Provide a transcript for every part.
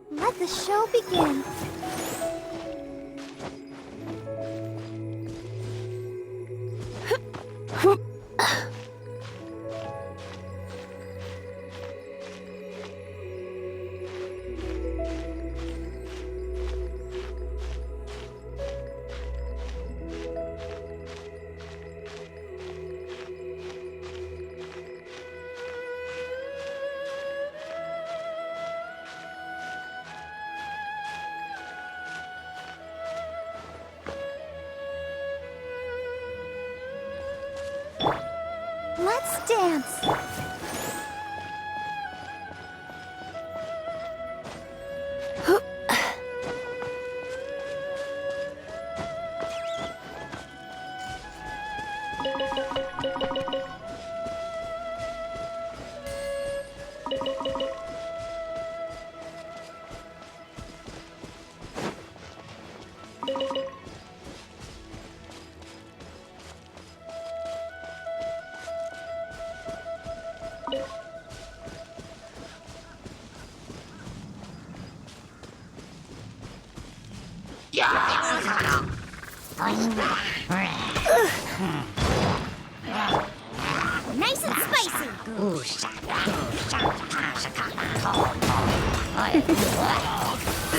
Let the show begin. Let's dance. Nice and spicy.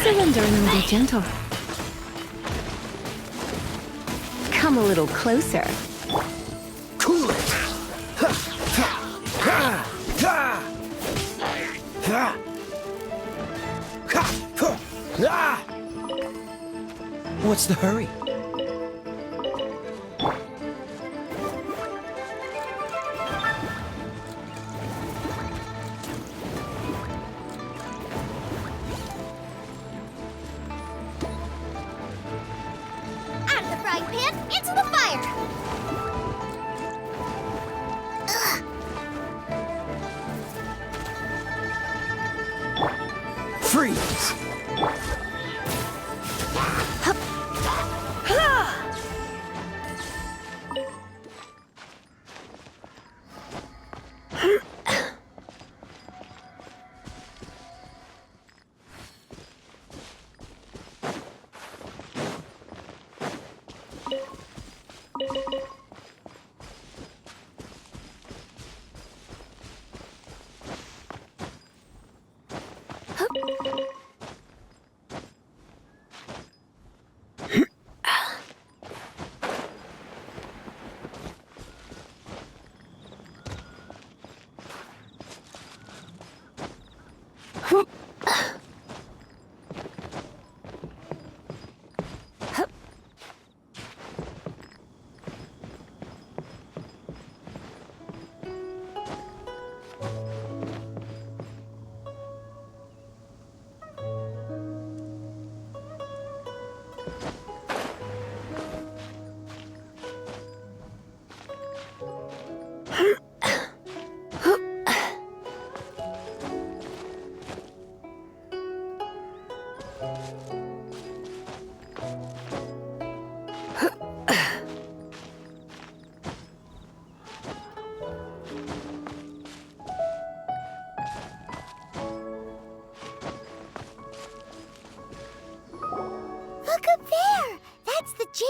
Surrender and be gentle. Come a little closer. Cool it! What's the hurry? Out of the frying pan, into the fire. Freeze!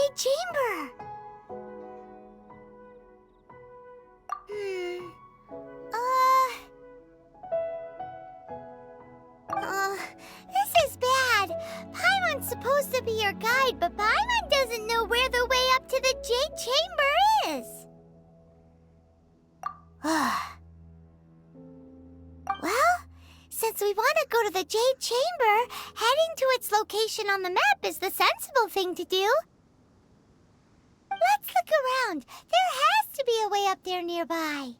Jade Chamber? This is bad. Paimon's supposed to be your guide, but Paimon doesn't know where the way up to the Jade Chamber is. Well, since we want to go to the Jade Chamber, heading to its location on the map is the sensible thing to do. Let's look around. There has to be a way up there nearby.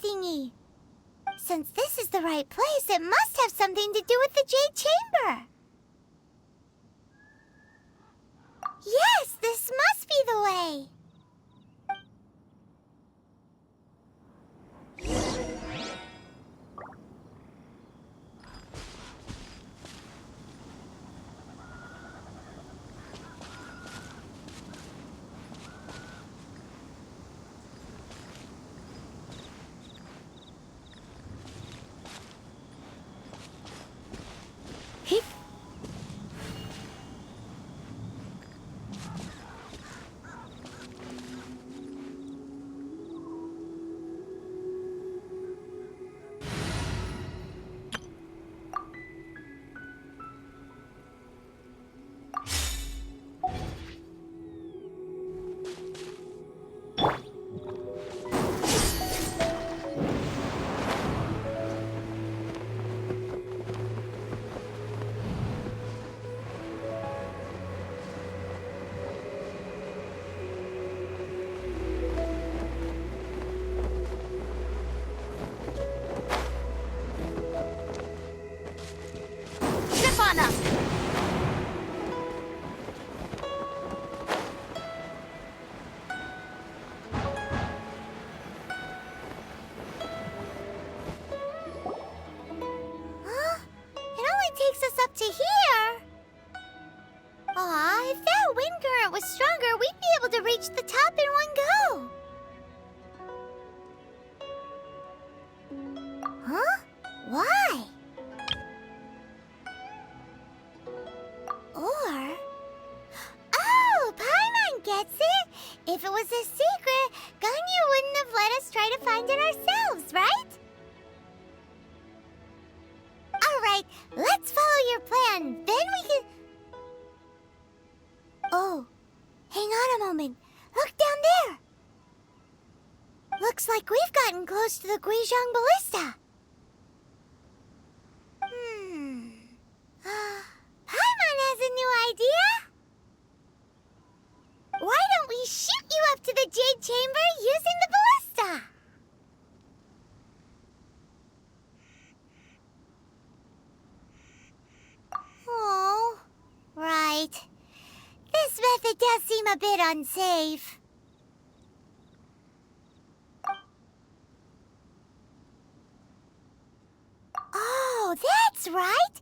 Thingy. Since this is the right place, it must have something to do with the Jade Chamber. Yes, this must be the way. To here? Aw, if that wind current was stronger, we'd be able to reach the top in one go. Huh? Why? Or... Oh, Paimon gets it! If it was a secret, Ganyu wouldn't have let us try to find it ourselves, right? Alright, let's follow your plan. Then we can... Oh, hang on a moment. Look down there. Looks like we've gotten close to the Guizhong Ballista. Paimon has a new idea. Why don't we shoot you up to the Jade Chamber using the ballista? Oh, right. This method does seem a bit unsafe. Oh, that's right.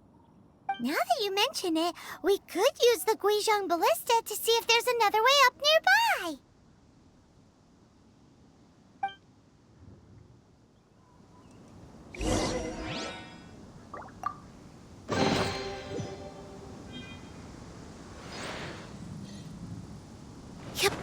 Now that you mention it, we could use the Guizhong Ballista to see if there's another way up nearby. Yep.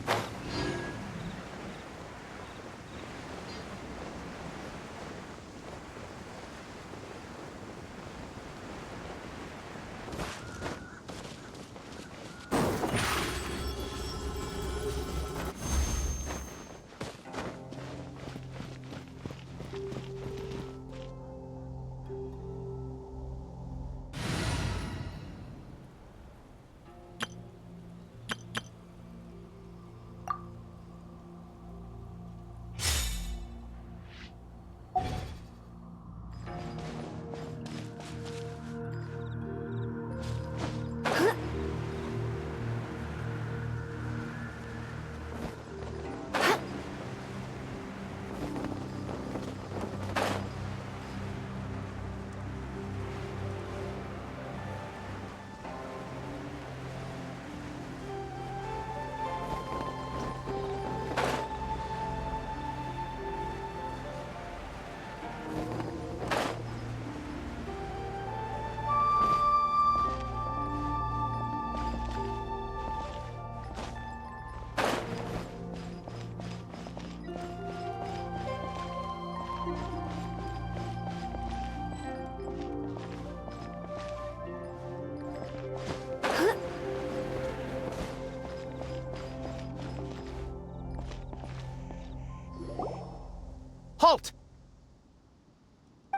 Halt!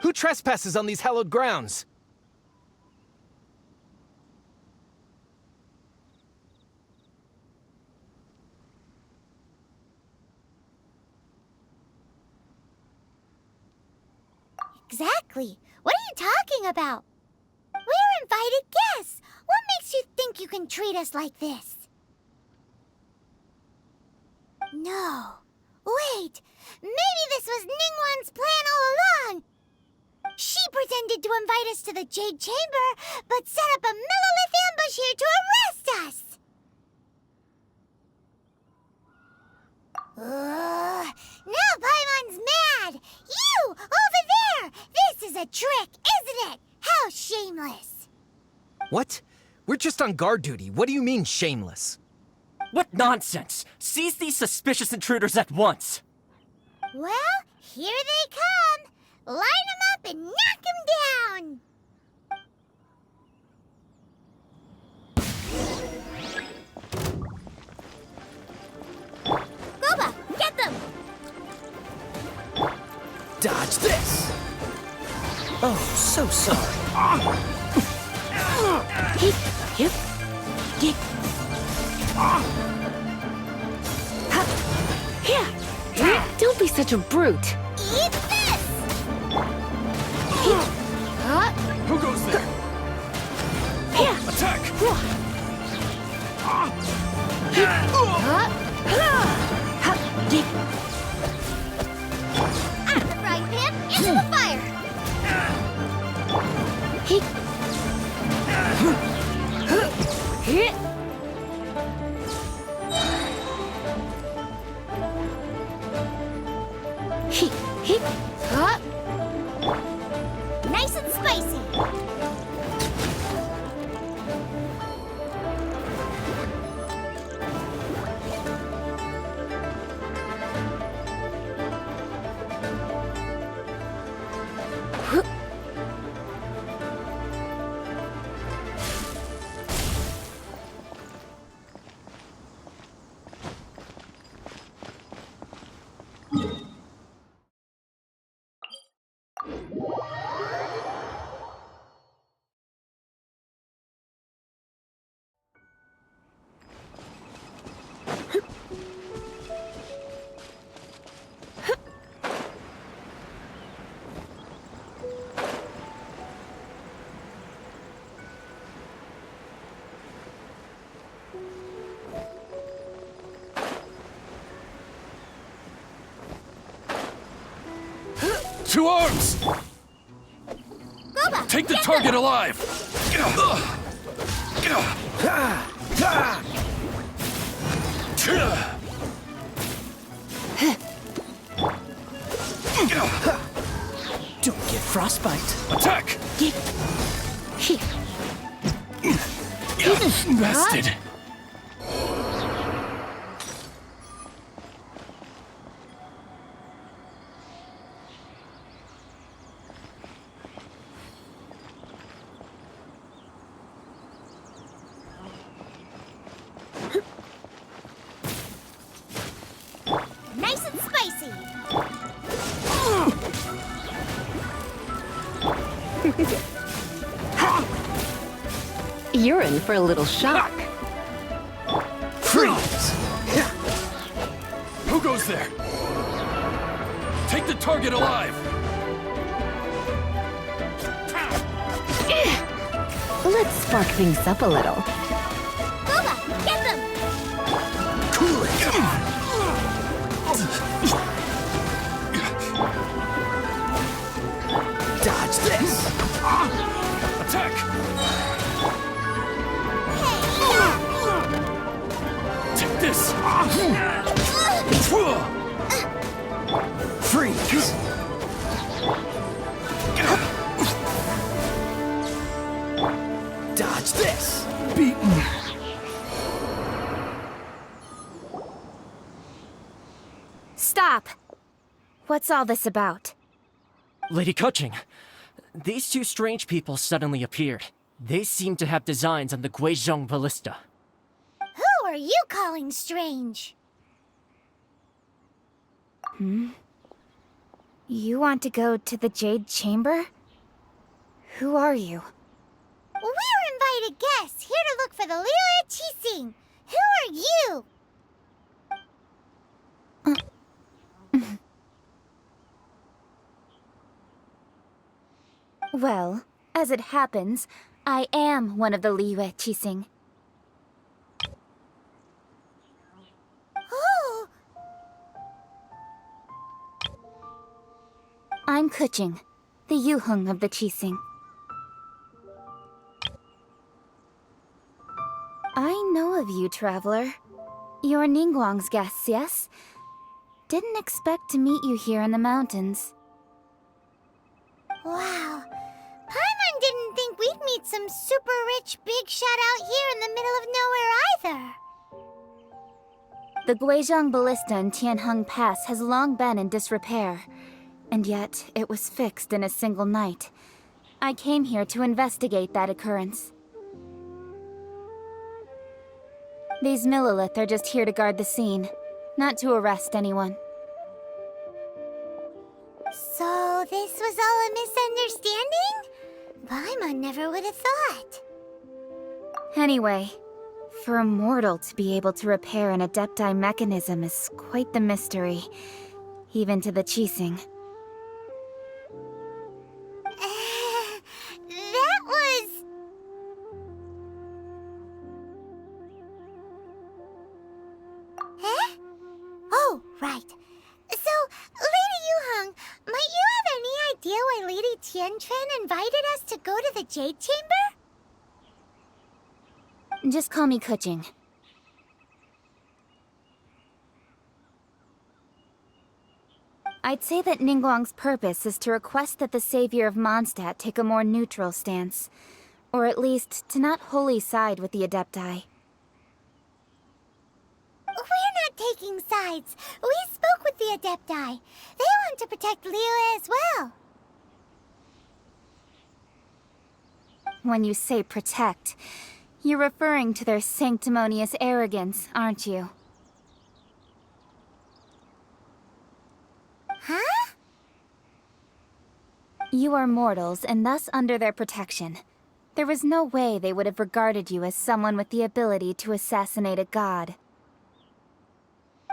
Who trespasses on these hallowed grounds? Exactly. What are you talking about? We're invited guests. What makes you think you can treat us like this? No. Wait. Maybe this was Ningguang's plan all along. She pretended to invite us to the Jade Chamber, but set up a Millilith ambush here to arrest us. Now Paimon's mad! You! Over there! This is a trick, isn't it? How shameless! What? We're just on guard duty. What do you mean, shameless? What nonsense! Seize these suspicious intruders at once! Well, here they come! Line them up and knock them down! Goba, get them! Dodge this! Oh, so sorry. Hip, hip, hip. Here. Don't be such a brute. Eat this! Who goes there? Here. Attack! Out of the frying pan, into the fire! Hip. Hip. Hip, hip. Nice and spicy! To arms! Goba, Take the get target them! alive! Don't get frostbite. Attack! Hip. Here. Bested! Nice and spicy! You're in for a little shock. Freeze! Who goes there? Take the target alive! Let's spark things up a little. Goba, get them! Cool it! Dodge this! Attack! Take this! Freeze! Dodge this! Beaten! Stop! What's all this about? Lady Kuching, these two strange people suddenly appeared. They seem to have designs on the Guizhong Ballista. Who are you calling strange? You want to go to the Jade Chamber? Who are you? We're invited guests here to look for the Liyue Qixing. Who are you? Well, as it happens, I am one of the Liyue Qixing. Oh, I'm Kuching, the Yuheng of the Qixing. I know of you, traveler. You're Ningguang's guests, yes? Didn't expect to meet you here in the mountains. wow. Paimon didn't think we'd meet some super rich big shot out here in the middle of nowhere either. The Guizhong Ballista in Tianheng Pass has long been in disrepair, and yet it was fixed in a single night. I came here to investigate that occurrence. These Millilith are just here to guard the scene, not to arrest anyone. So this was all a misunderstanding? Paimon never would have thought. Anyway, for a mortal to be able to repair an Adepti mechanism is quite the mystery, even to the Qixing. That was... Huh? Oh, right. So, Lady Yuheng, might you have any idea why Lady Tianquan invited us to go to the Jade Chamber? Just call me Kuching. I'd say that Ningguang's purpose is to request that the savior of Mondstadt take a more neutral stance. Or at least, to not wholly side with the Adepti. We're not taking sides. We spoke with the Adepti. They want to protect Liyue as well. When you say protect, you're referring to their sanctimonious arrogance, aren't you? Huh? You are mortals, and thus under their protection. There was no way they would have regarded you as someone with the ability to assassinate a god.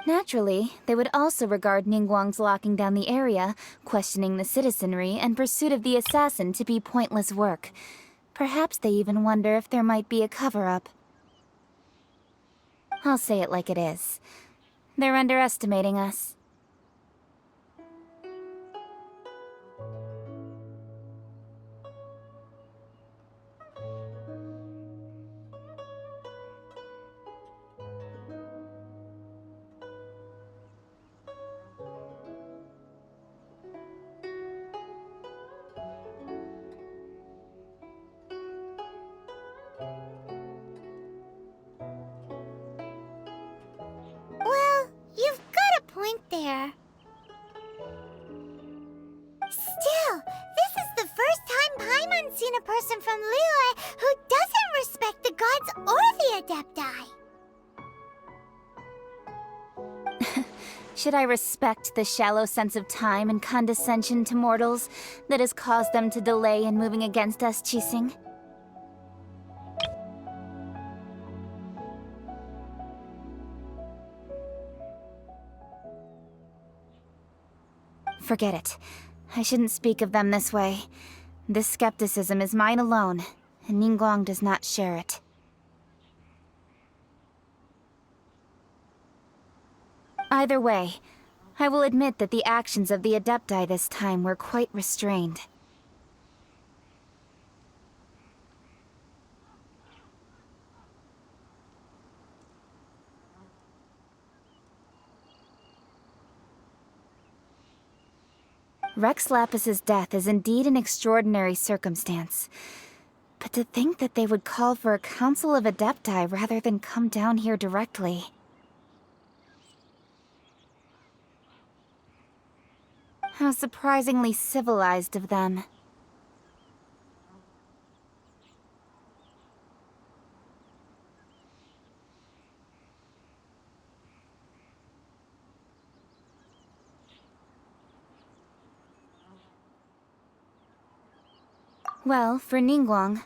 Naturally, they would also regard Ningguang's locking down the area, questioning the citizenry, and pursuit of the assassin to be pointless work. Perhaps they even wonder if there might be a cover-up. I'll say it like it is. They're underestimating us. Well, you've got a point there. Still, this is the first time Paimon's seen a person from Liyue who doesn't respect the gods or the Adepti. Should I respect the shallow sense of time and condescension to mortals that has caused them to delay in moving against us, Qixing? Forget it. I shouldn't speak of them this way. This skepticism is mine alone, and Ningguang does not share it. Either way, I will admit that the actions of the Adepti this time were quite restrained. Rex Lapis's death is indeed an extraordinary circumstance. But to think that they would call for a council of Adepti rather than come down here directly. How surprisingly civilized of them. Well, for Ningguang,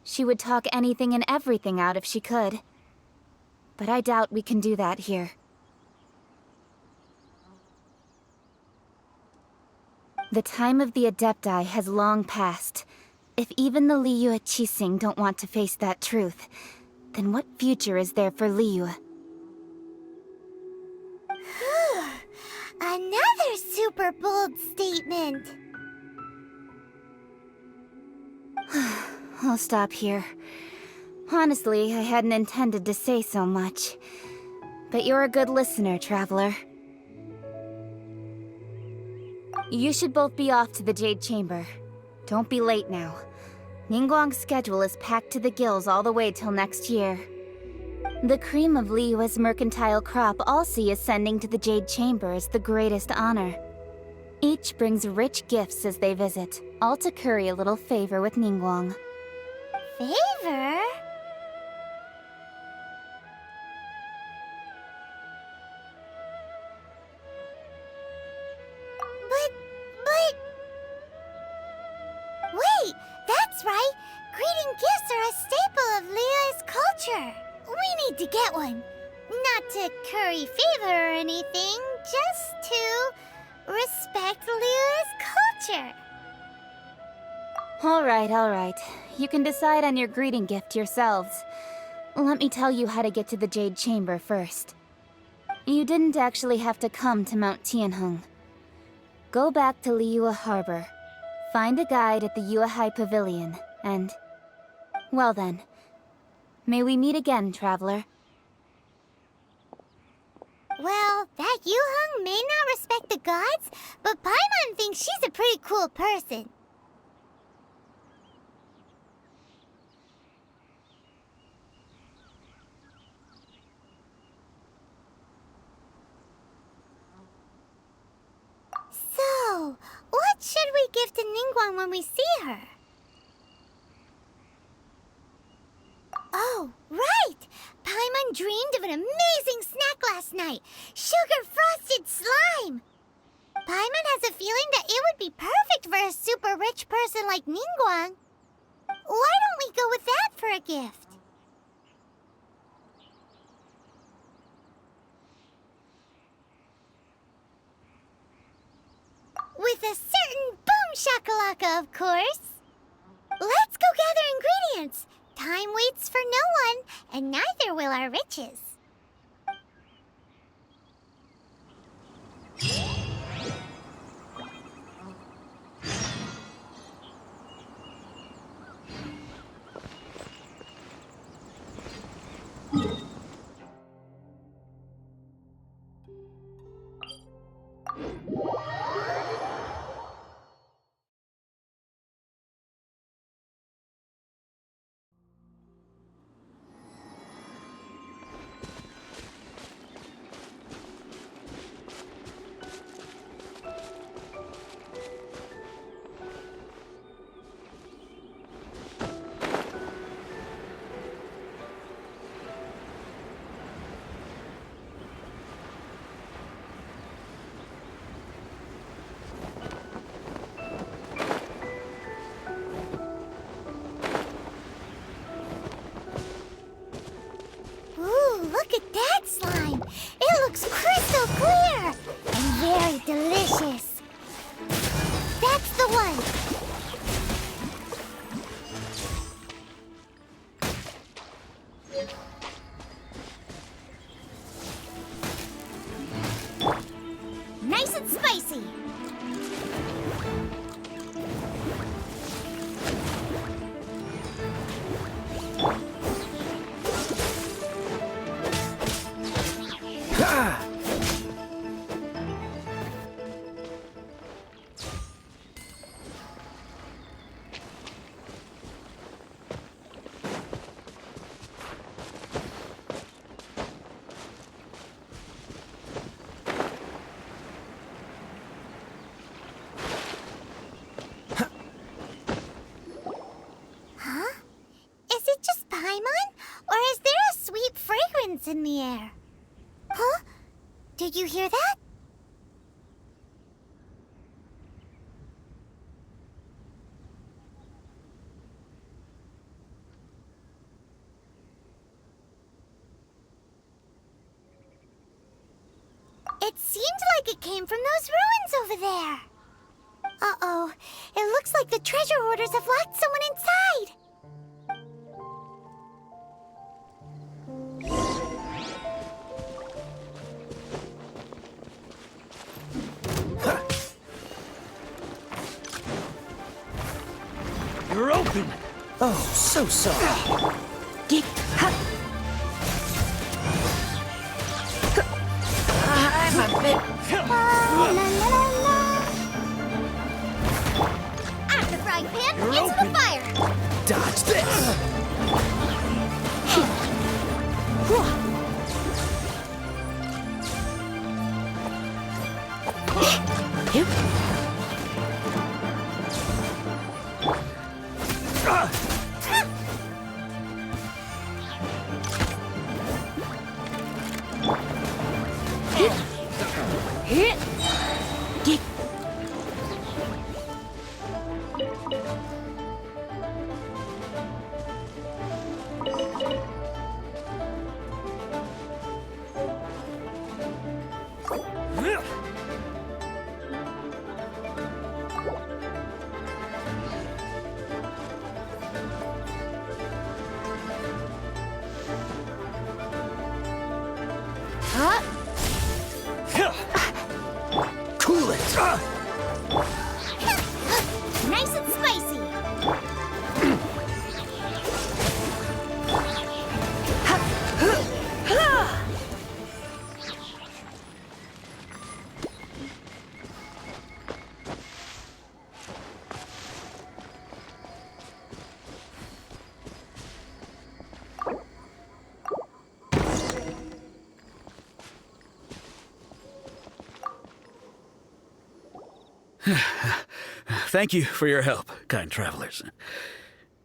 she would talk anything and everything out if she could. But I doubt we can do that here. The time of the Adepti has long passed. If even the Liyue Qixing don't want to face that truth, then what future is there for Liyue? Another super bold statement. I'll stop here. Honestly, I hadn't intended to say so much. But you're a good listener, Traveler. You should both be off to the Jade Chamber. Don't be late now. Ningguang's schedule is packed to the gills all the way till next year. The cream of Liyue's mercantile crop all see ascending to the Jade Chamber as the greatest honor. Each brings rich gifts as they visit, all to curry a little favor with Ningguang. Favor? But... Wait, that's right! Greeting gifts are a staple of Liyue's culture. We need to get one. Not to curry favor or anything, just to respect Liyue's culture. Alright. You can decide on your greeting gift yourselves. Let me tell you how to get to the Jade Chamber first. You didn't actually have to come to Mount Tianheng. Go back to Liyue Harbor. Find a guide at the Yuehai Pavilion, and... well then. May we meet again, Traveler. Well, that Yuheng may not respect the gods, but Paimon thinks she's a pretty cool person. So, what should we give to Ningguang when we see her? Oh, right! Paimon dreamed of an amazing snack last night! Sugar-frosted slime! Paimon has a feeling that it would be perfect for a super rich person like Ningguang. Why don't we go with that for a gift? With a certain boom shakalaka, of course! Let's go gather ingredients! Time waits for no one, and neither will our riches. Did you hear that? It seemed like it came from those ruins over there. Uh-oh. It looks like the treasure hoarders have locked someone inside. You're open! Oh, so sorry. I'm a bit... La, la, la, la. Out of the frying pan, You're into open. the fire. Dodge this! Cool it! Nice and spicy. Thank you for your help, kind travelers.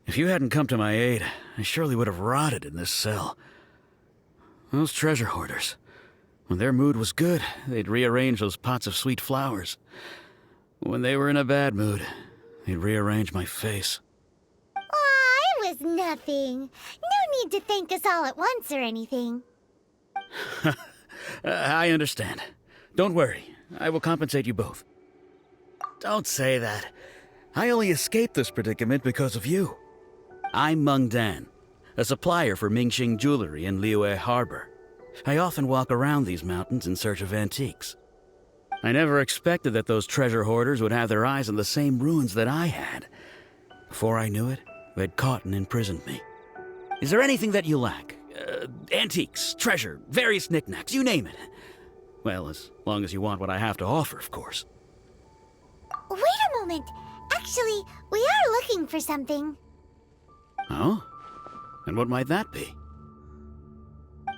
If you hadn't come to my aid, I surely would have rotted in this cell. Those treasure hoarders, when their mood was good, they'd rearrange those pots of sweet flowers. When they were in a bad mood, they'd rearrange my face. Aw, it was nothing. No need to thank us all at once or anything. I understand. Don't worry, I will compensate you both. Don't say that. I only escaped this predicament because of you. I'm Meng Dan, a supplier for Mingxing Jewelry in Liyue Harbor. I often walk around these mountains in search of antiques. I never expected that those treasure hoarders would have their eyes on the same ruins that I had. Before I knew it, they'd caught and imprisoned me. Is there anything that you lack? Antiques, treasure, various knickknacks, you name it. Well, as long as you want what I have to offer, of course. Wait a moment. Actually, we are looking for something. Oh? And what might that be?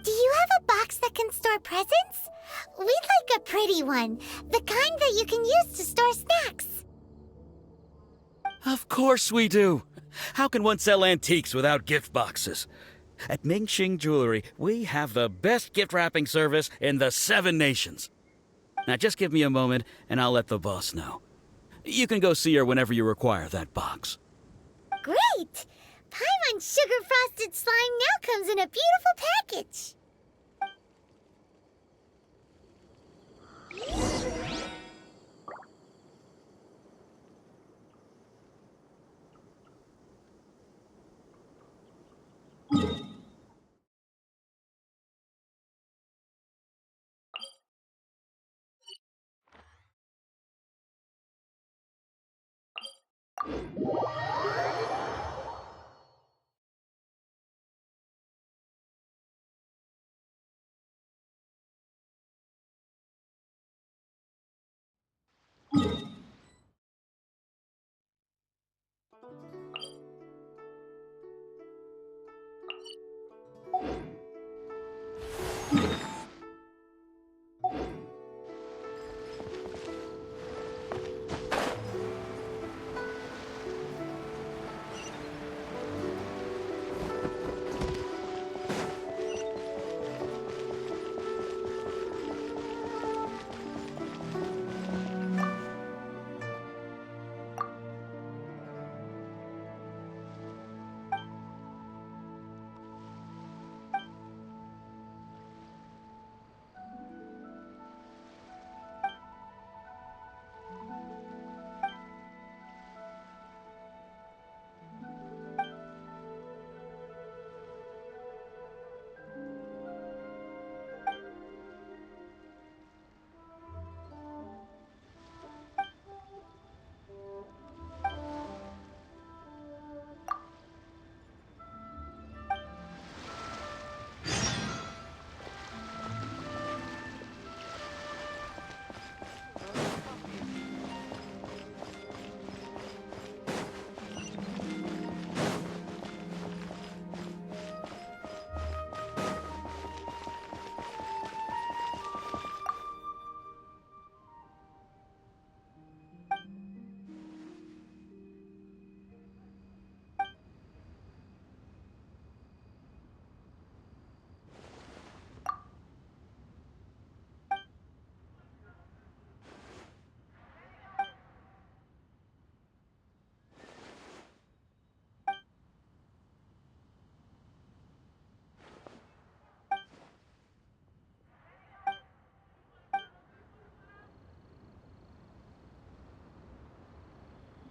Do you have a box that can store presents? We'd like a pretty one. The kind that you can use to store snacks. Of course we do. How can one sell antiques without gift boxes? At Mingxing Jewelry, we have the best gift wrapping service in the 7 nations. Now just give me a moment and I'll let the boss know. You can go see her whenever you require that box. Great! Paimon Sugar Frosted Slime now comes in a beautiful package.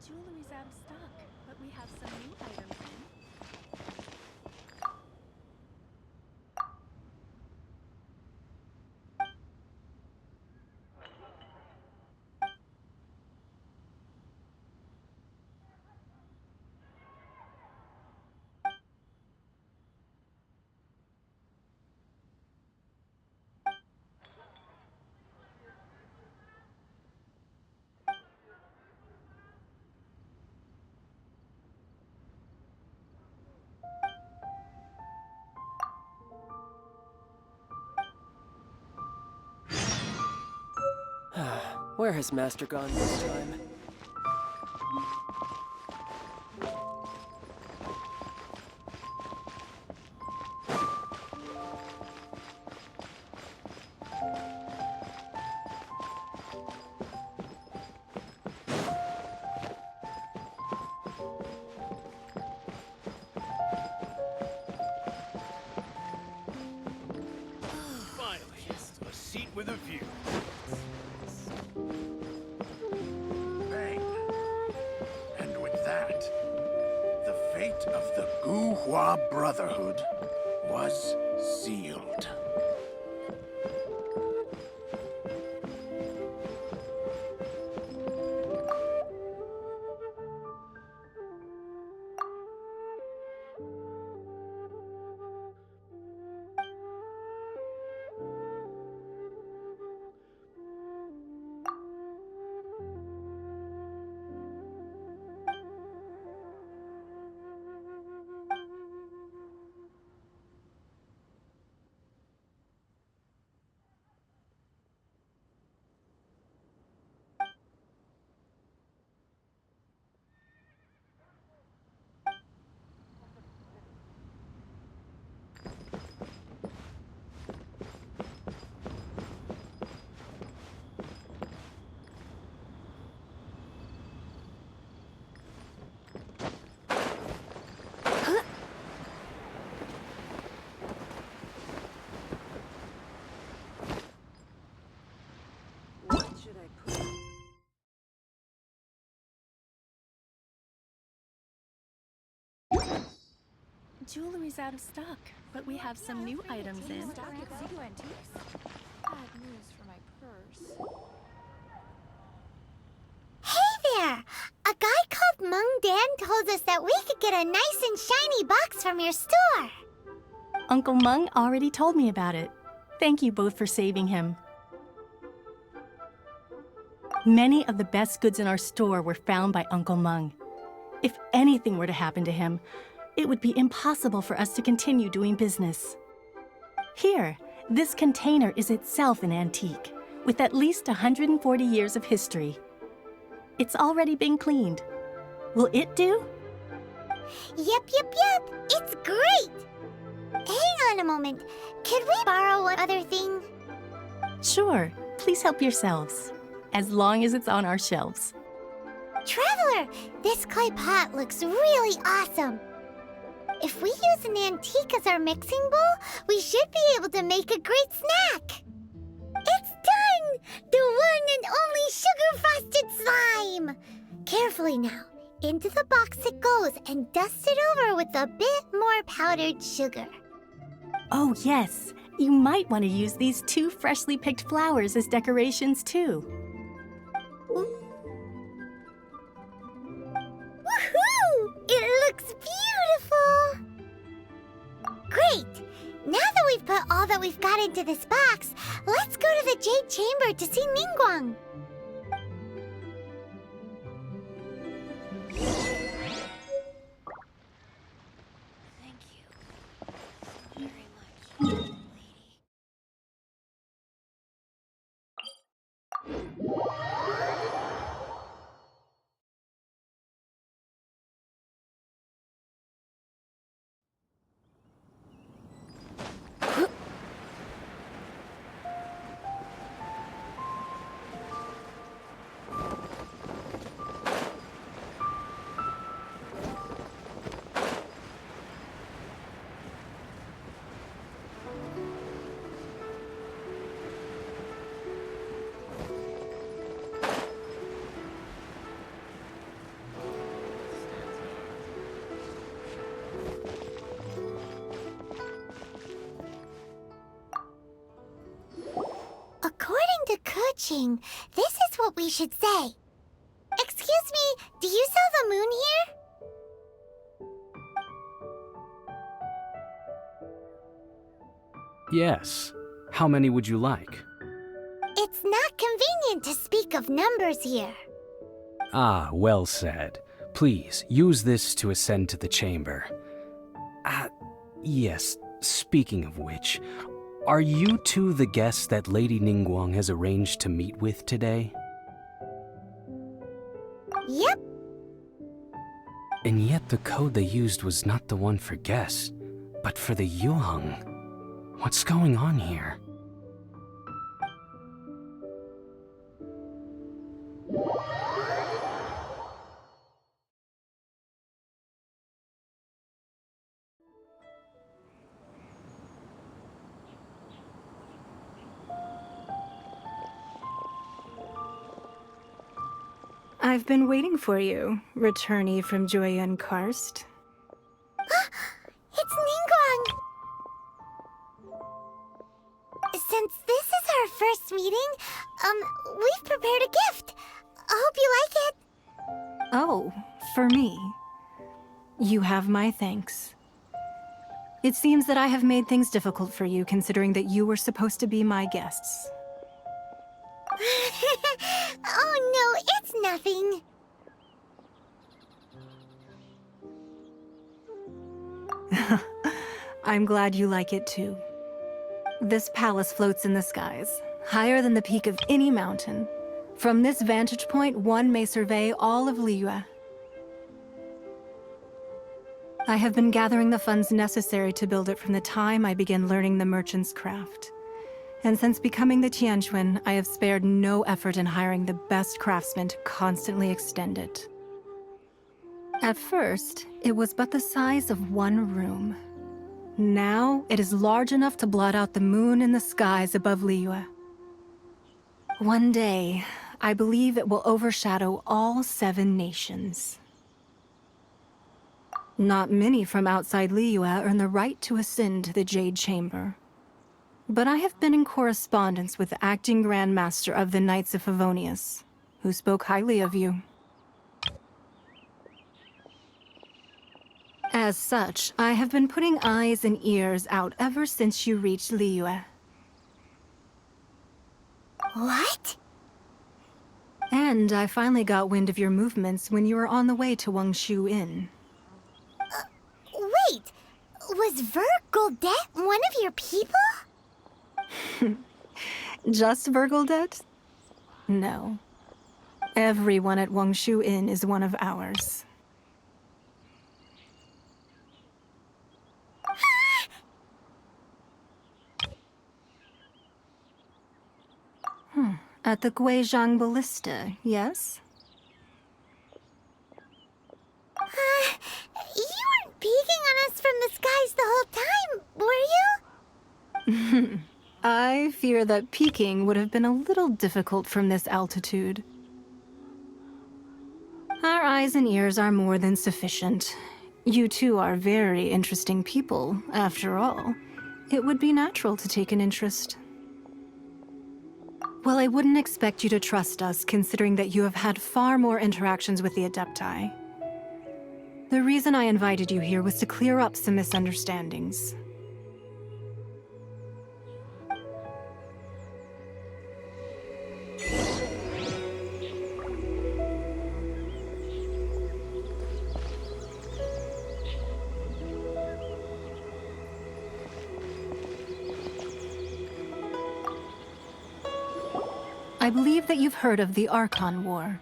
Jewelry's out of stock, but we have some new items in. Where has Master gone this time? Finally, a seat with a view. Bang. And with that, the fate of the Guhua Brotherhood was sealed. Jewelry's out of stock, but we have some new items in. Bad news for my purse. Hey there! A guy called Mung Dan told us that we could get a nice and shiny box from your store. Uncle Mung already told me about it. Thank you both for saving him. Many of the best goods in our store were found by Uncle Mung. If anything were to happen to him, it would be impossible for us to continue doing business. Here, this container is itself an antique, with at least 140 years of history. It's already been cleaned. Will it do? Yep. It's great! Hang on a moment. Could we borrow one other thing? Sure, please help yourselves, as long as it's on our shelves. Traveler, this clay pot looks really awesome. If we use an antique as our mixing bowl, we should be able to make a great snack. It's done! The one and only sugar-frosted slime! Carefully now. Into the box it goes and dust it over with a bit more powdered sugar. Oh yes, you might want to use these 2 freshly picked flowers as decorations too. Woohoo! It looks beautiful! Great! Now that we've put all that we've got into this box, let's go to the Jade Chamber to see Ningguang. Thank you so very much, lady. watching, this is what we should say. Excuse me, do you sell the moon here? Yes. How many would you like? It's not convenient to speak of numbers here. Ah, well said. Please, use this to ascend to the chamber. Yes, speaking of which, are you two the guests that Lady Ningguang has arranged to meet with today? Yep. And yet the code they used was not the one for guests, but for the Yuheng. What's going on here? I've been waiting for you, returnee from Joyun Karst. It's Ningguang! Since this is our first meeting, we've prepared a gift. I hope you like it. Oh, for me. You have my thanks. It seems that I have made things difficult for you, considering that you were supposed to be my guests. Oh no, it's nothing. I'm glad you like it too. This palace floats in the skies, higher than the peak of any mountain. From this vantage point, one may survey all of Liyue. I have been gathering the funds necessary to build it from the time I began learning the merchant's craft. And since becoming the Tianquan, I have spared no effort in hiring the best craftsmen to constantly extend it. At first, it was but the size of one room. Now, it is large enough to blot out the moon in the skies above Liyue. One day, I believe it will overshadow all 7 nations. Not many from outside Liyue earn the right to ascend to the Jade Chamber. But I have been in correspondence with the acting Grand Master of the Knights of Favonius, who spoke highly of you. As such, I have been putting eyes and ears out ever since you reached Liyue. What? And I finally got wind of your movements when you were on the way to Wangshu Inn. Wait, was Vergoldet one of your people? Just Vergoldet? No. Everyone at Wangshu Inn is one of ours. At the Guizhang Ballista, yes? You weren't peeking on us from the skies the whole time, were you? I fear that peeking would have been a little difficult from this altitude. Our eyes and ears are more than sufficient. You two are very interesting people, after all. It would be natural to take an interest. Well, I wouldn't expect you to trust us, considering that you have had far more interactions with the Adepti. The reason I invited you here was to clear up some misunderstandings. I believe that you've heard of the Archon War.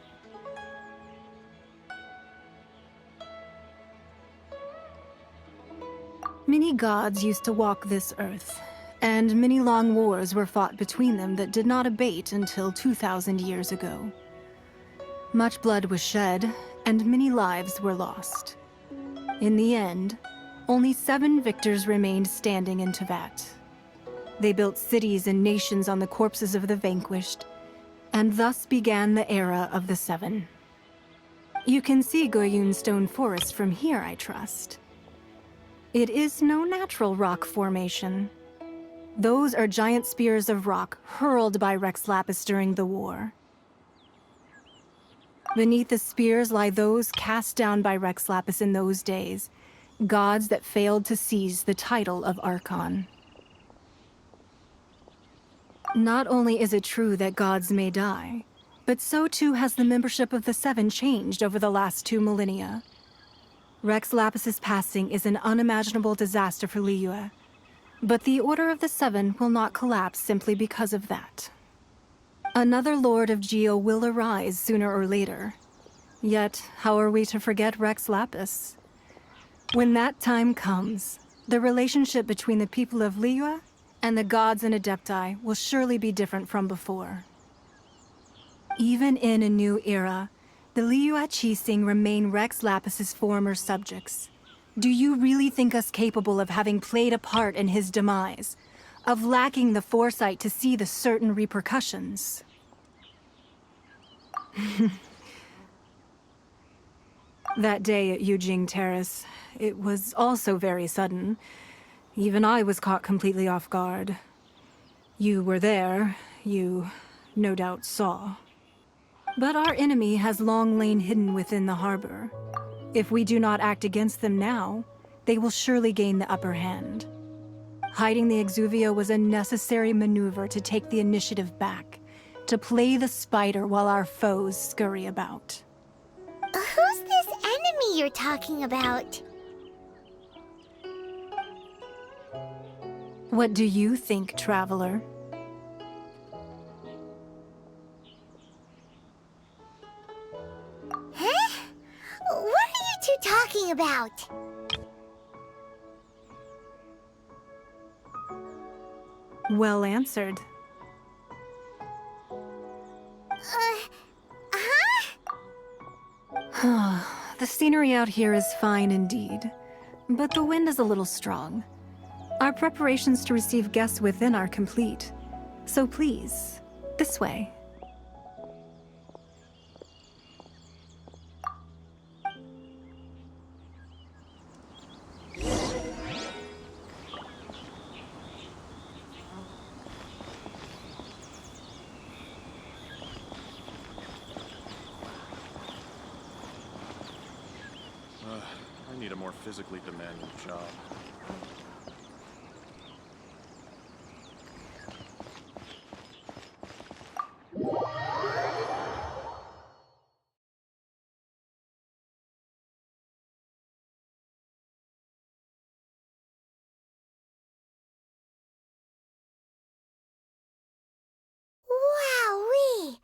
Many gods used to walk this earth, and many long wars were fought between them that did not abate until 2,000 years ago. Much blood was shed, and many lives were lost. In the end, only 7 victors remained standing in Teyvat. They built cities and nations on the corpses of the vanquished, and thus began the era of the 7. You can see Goyun Stone Forest from here, I trust. It is no natural rock formation. Those are giant spears of rock hurled by Rex Lapis during the war. Beneath the spears lie those cast down by Rex Lapis in those days, gods that failed to seize the title of Archon. Not only is it true that gods may die, but so too has the membership of the Seven changed over the last 2 millennia. Rex Lapis's passing is an unimaginable disaster for Liyue, but the Order of the Seven will not collapse simply because of that. Another Lord of Geo will arise sooner or later. Yet, how are we to forget Rex Lapis? When that time comes, the relationship between the people of Liyue and the gods and Adepti will surely be different from before. Even in a new era, the Liyue Qixing remain Rex Lapis's former subjects. Do you really think us capable of having played a part in his demise? Of lacking the foresight to see the certain repercussions? That day at Yujing Terrace, it was also very sudden. Even I was caught completely off guard. You were there, you no doubt saw. But our enemy has long lain hidden within the harbor. If we do not act against them now, they will surely gain the upper hand. Hiding the Exuvio was a necessary maneuver to take the initiative back, to play the spider while our foes scurry about. Who's this enemy you're talking about? What do you think, traveler? Huh? What are you two talking about? Well answered. The scenery out here is fine indeed, but the wind is a little strong. Our preparations to receive guests within are complete, so please, this way. I need a more physically demanding job. Wowee!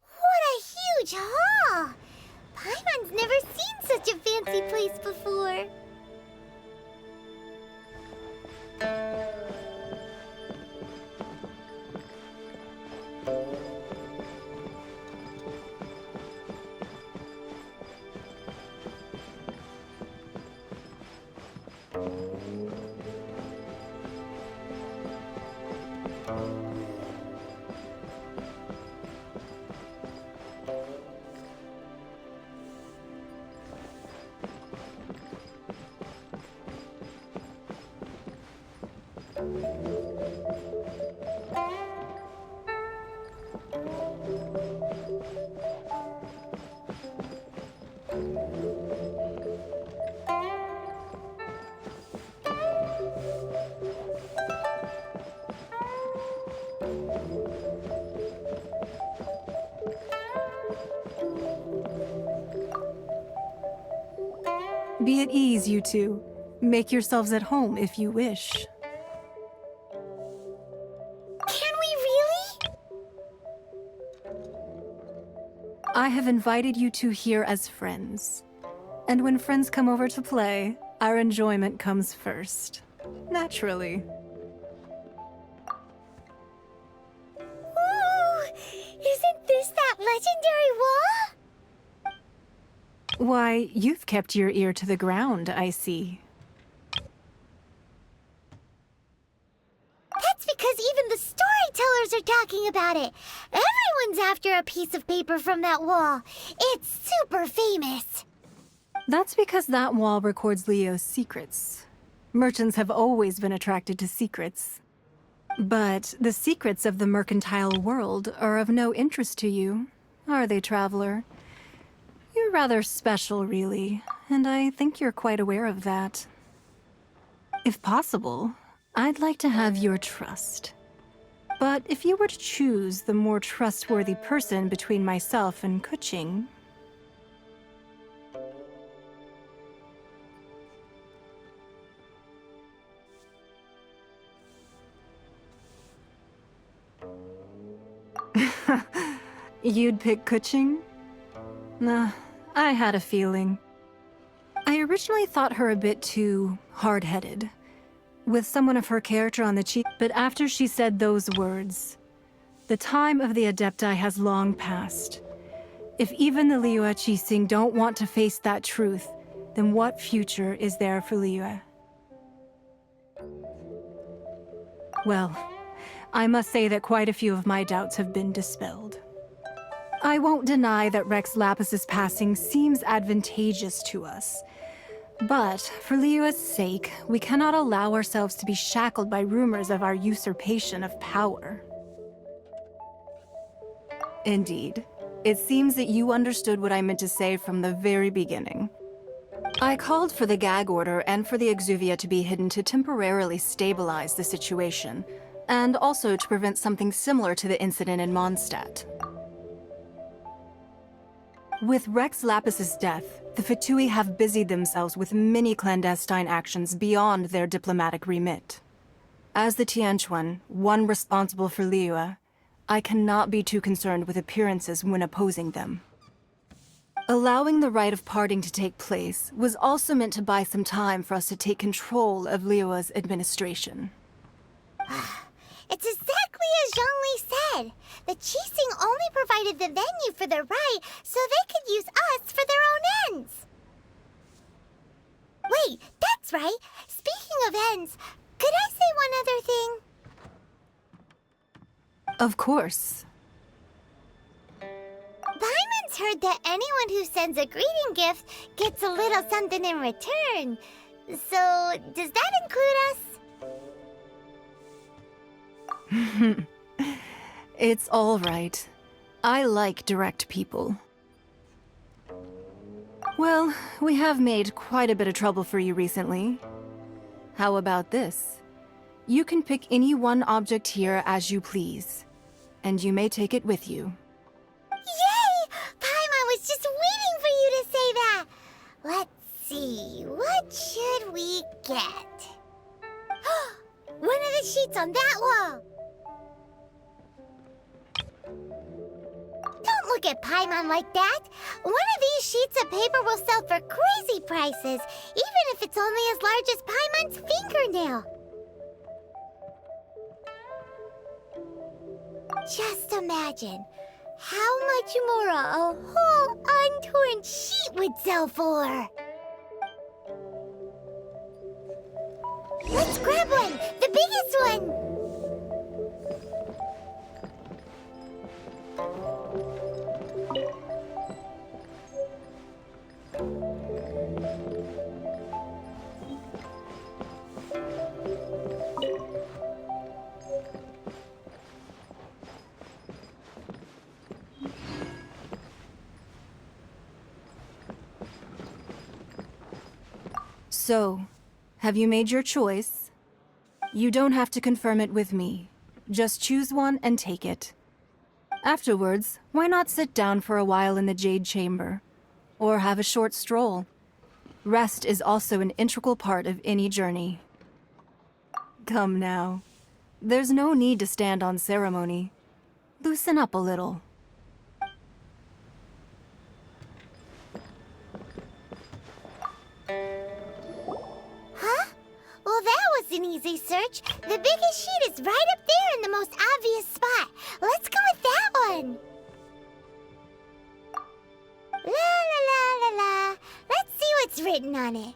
What a huge hall! Paimon's never seen such a fancy place before. Be at ease, you two. Make yourselves at home if you wish. Can we really? I have invited you two here as friends. And when friends come over to play, our enjoyment comes first. Naturally. Ooh! Isn't this that legendary wall? Why, you've kept your ear to the ground, I see. That's because even the storytellers are talking about it. Everyone's after a piece of paper from that wall. It's super famous. That's because that wall records Leo's secrets. Merchants have always been attracted to secrets. But the secrets of the mercantile world are of no interest to you, are they, traveler? You're rather special, really, and I think you're quite aware of that. If possible, I'd like to have your trust. But if you were to choose the more trustworthy person between myself and Kuching... You'd pick Kuching? Nah, I had a feeling. I originally thought her a bit too hard-headed, with someone of her character on the cheek, but after she said those words, the time of the Adepti has long passed. If even the Liyue Qixing don't want to face that truth, then what future is there for Liyue? Well, I must say that quite a few of my doubts have been dispelled. I won't deny that Rex Lapis's passing seems advantageous to us. But, for Liyue's sake, we cannot allow ourselves to be shackled by rumors of our usurpation of power. Indeed. It seems that you understood what I meant to say from the very beginning. I called for the gag order and for the Exuvia to be hidden to temporarily stabilize the situation, and also to prevent something similar to the incident in Mondstadt. With Rex Lapis's death, the Fatui have busied themselves with many clandestine actions beyond their diplomatic remit. As the Tianquan, one responsible for Liyue, I cannot be too concerned with appearances when opposing them. Allowing the rite of parting to take place was also meant to buy some time for us to take control of Liyue's administration. It's exactly as Zhongli said. The Qixing only provided the venue for the rite so they could use us for their own ends. Wait, that's right. Speaking of ends, could I say one other thing? Of course. Paimon's heard that anyone who sends a greeting gift gets a little something in return. So, does that include us? It's all right. I like direct people. Well, we have made quite a bit of trouble for you recently. How about this? You can pick any one object here as you please, and you may take it with you. Yay! Paimon was just waiting for you to say that! Let's see, what should we get? One of the sheets on that wall! Don't look at Paimon like that! One of these sheets of paper will sell for crazy prices, even if it's only as large as Paimon's fingernail. Just imagine how much more a whole untorn sheet would sell for. Let's grab one! The biggest one! So, have you made your choice? You don't have to confirm it with me. Just choose one and take it. Afterwards, why not sit down for a while in the Jade Chamber? Or have a short stroll? Rest is also an integral part of any journey. Come now. There's no need to stand on ceremony. Loosen up a little. Well, that was an easy search. The biggest sheet is right up there in the most obvious spot. Let's go with that one. La la la la la. Let's see what's written on it.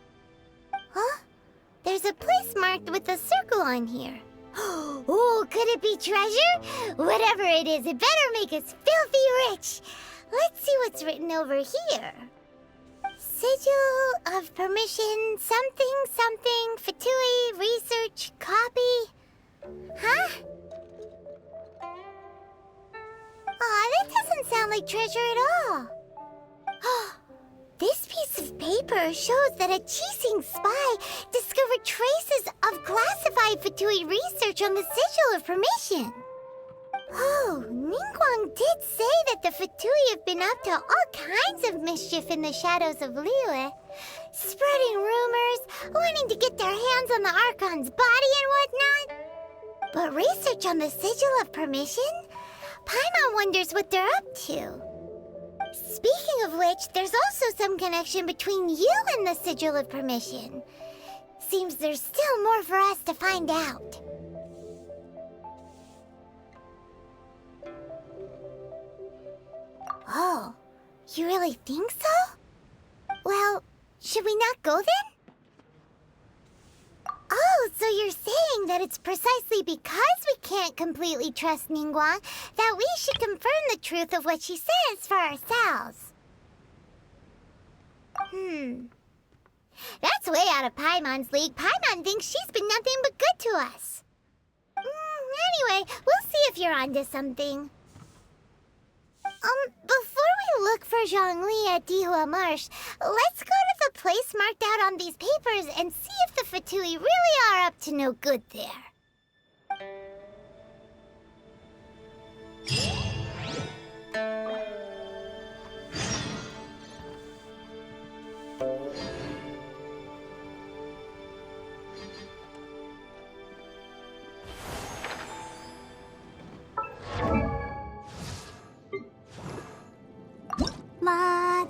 Huh? There's a place marked with a circle on here. Oh, could it be treasure? Whatever it is, it better make us filthy rich. Let's see what's written over here. Sigil of permission, something, something, Fatui, research, copy. Huh? Aw, that doesn't sound like treasure at all. This piece of paper shows that a Qixing spy discovered traces of classified Fatui research on the Sigil of Permission. Oh, Ningguang did say that the Fatui have been up to all kinds of mischief in the shadows of Liyue. Spreading rumors, wanting to get their hands on the Archon's body and whatnot. But research on the Sigil of Permission? Paimon wonders what they're up to. Speaking of which, there's also some connection between you and the Sigil of Permission. Seems there's still more for us to find out. Oh, you really think so? Well, should we not go then? Oh, so you're saying that it's precisely because we can't completely trust Ningguang that we should confirm the truth of what she says for ourselves. That's way out of Paimon's league. Paimon thinks she's been nothing but good to us. Anyway, we'll see if you're onto something. Before we look for Zhongli at Dihua Marsh, let's go to the place marked out on these papers and see if the Fatui really are up to no good there. Ma.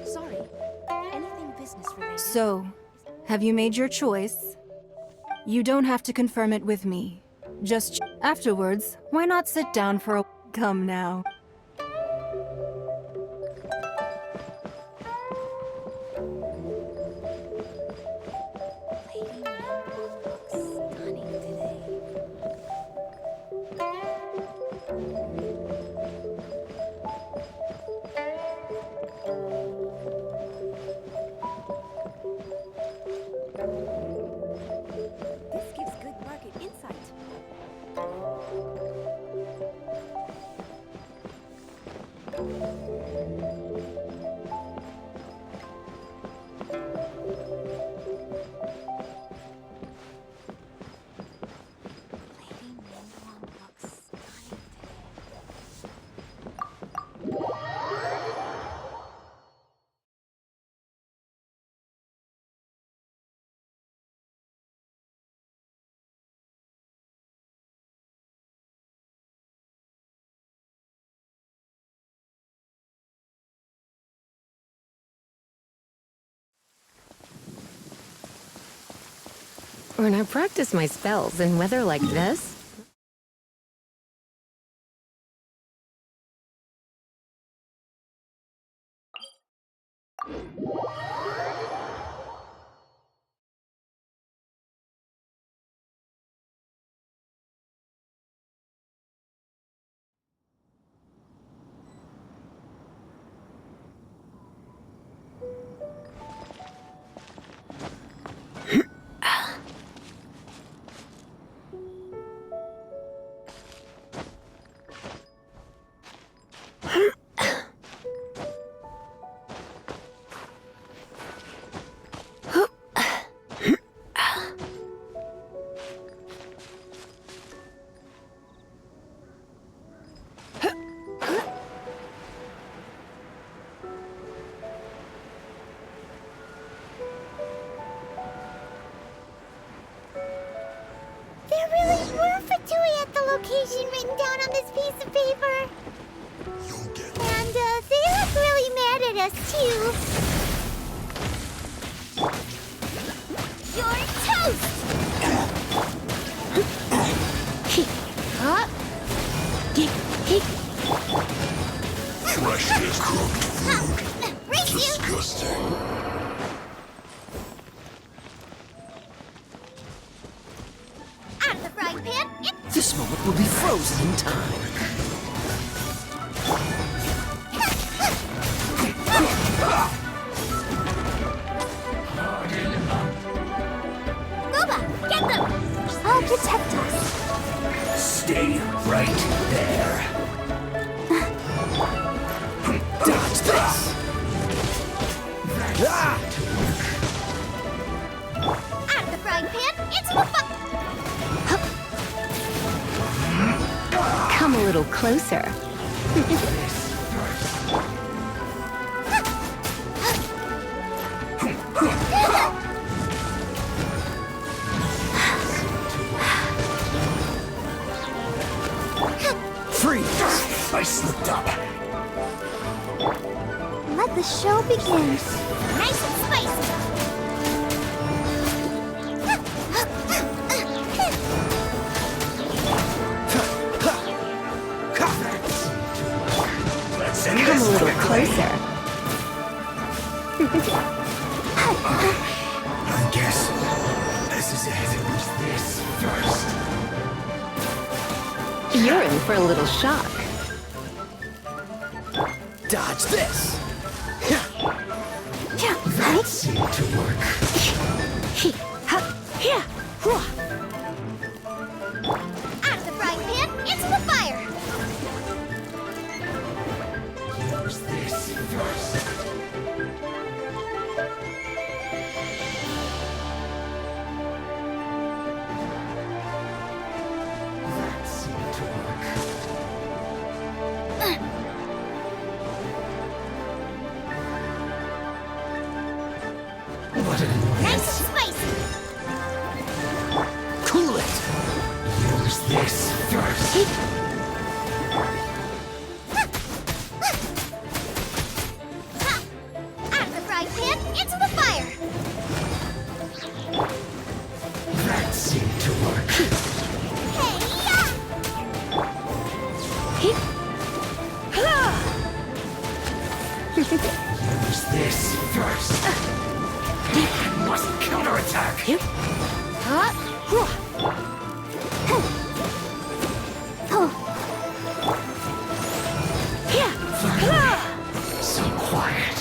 Sorry. Anything business related? So, have you made your choice? You don't have to confirm it with me. Just afterwards, why not sit down for a... Come now. Lady Ningguang looks stunning today. This gives good market insight. Lady Ningguang looks stunning today. When I practice my spells in weather like this, There really were Fatui at the location written down on this piece of paper. And they look really mad at us, too. You're toast! Freshly cooked food. Race you! Disgusting. Out of the frying pan, into This moment will be frozen in time. Ruba, get them! I'll protect us. Stay right there. Dodge this. Out of the frying pan, into the fire! Come a little closer. Freeze! I slipped up. Let the show begin. Nice and spicy. Let's end Come this a little quickly. closer. I guess this is it. This first. You're in for a little shock. Dodge this! That seemed to work. Out of the frying pan, into the fire. Use this first. That seemed to work. What an Nice and spicy. Cool it! use this first. Out of the frying pan, into the fire. That seemed to work. Use this first. I must counterattack. So quiet.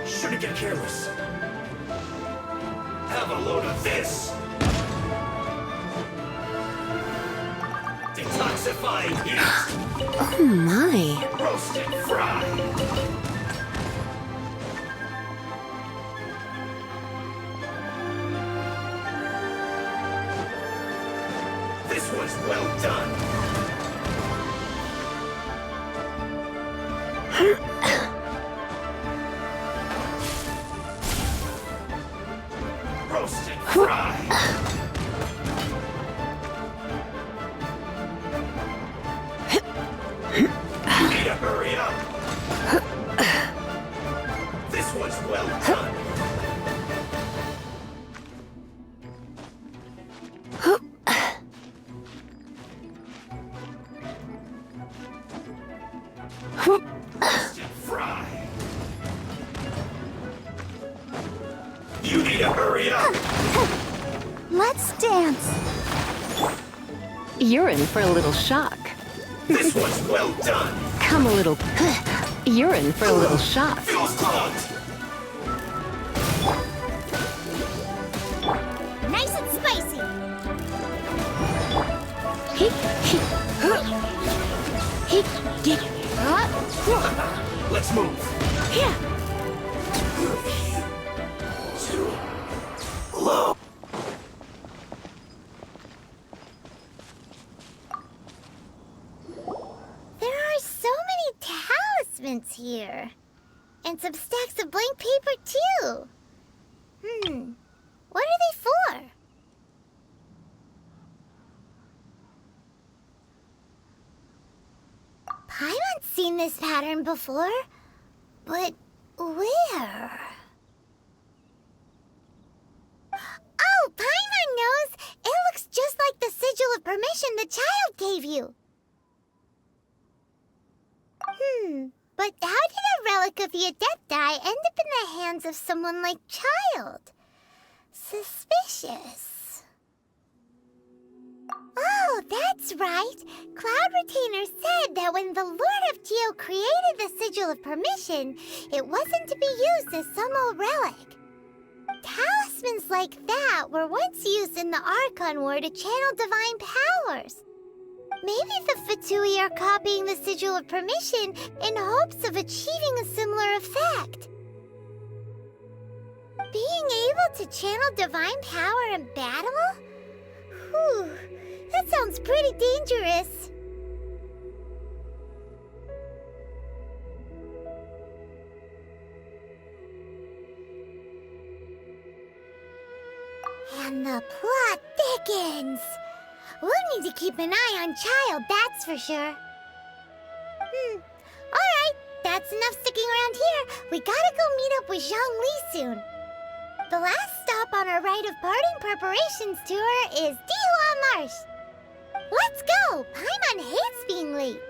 Shouldn't get careless. Have a load of this. Detoxifying heat. Oh my. Roast and fry. This was well done. Roast and fry. You need to hurry up. This was well done. Roast and fry. You need to hurry up. Let's dance. You're in for a little shock. This was well done. Come a little. You're in for a little shock. Feels clogged. Nice and spicy. Let's move. Too low. There are so many talismans here. And some stacks of blank paper, too. What are they for? Paimon's seen this pattern before. But where? It looks just like the sigil of permission the child gave you. But how did a relic of the Adepti end up in the hands of someone like Child? Suspicious. Oh, that's right. Cloud Retainer said that when the Lord of Geo created the Sigil of Permission, it wasn't to be used as some old relic. Talismans like that were once used in the Archon War to channel divine powers. Maybe the Fatui are copying the Sigil of Permission in hopes of achieving a similar effect. Being able to channel divine power in battle? Whew, that sounds pretty dangerous. And the plot thickens. We'll need to keep an eye on Child, that's for sure. Alright, that's enough sticking around here. We gotta go meet up with Zhang Li soon. The last stop on our rite of parting preparations tour is Dihua Marsh. Let's go! Paimon hates being late.